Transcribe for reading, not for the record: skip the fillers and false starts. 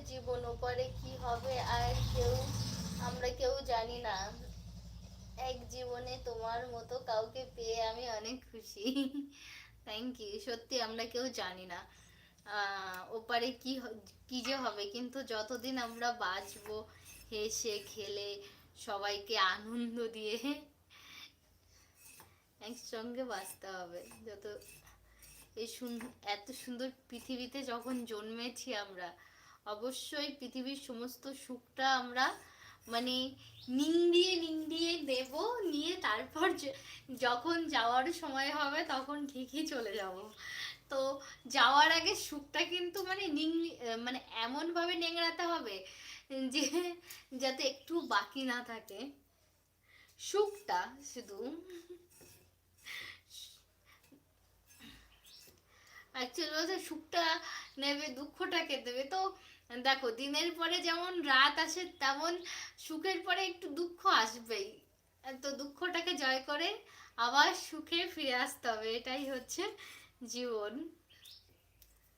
জীবন, ওপারে কি হবে আর আমরা কেউ জানি না। এক জীবনে তোমার মতো কাউকে পেয়ে আমি অনেক খুশি। Thank you. সত্যি আমরা কেউ জানি না ওপারে কি যে হবে, কিন্তু যতদিন আমরা বাঁচবো হেসে খেলে সবাইকে আনন্দ দিয়ে একসঙ্গে বাঁচতে হবে। এত সুন্দর পৃথিবীতে যখন জন্মেছি আমরা, অবশ্যই পৃথিবীর সমস্ত সুখটা আমরা মানে নিংড়িয়ে নিংড়িয়ে দেব, নিয়ে তারপর যখন যাওয়ার সময় হবে তখন ঠিকই চলে যাব। তো যাওয়ার আগে সুখটা কিন্তু মানে এমন ভাবে নেংড়াতে হবে যে যাতে একটু বাকি না থাকে সুখটা শুধু। অ্যাকচুয়ালি বলতে সুখটা নেবে, দুঃখটাকে দেবে। তো দেখো, দিনের পরে যেমন রাত আসে তেমন সুখের পরে একটু দুঃখ আসবেই। তো দুঃখটাকে জয় করে আবার সুখে ফিরে আসতে হবে, এটাই হচ্ছে জীবন।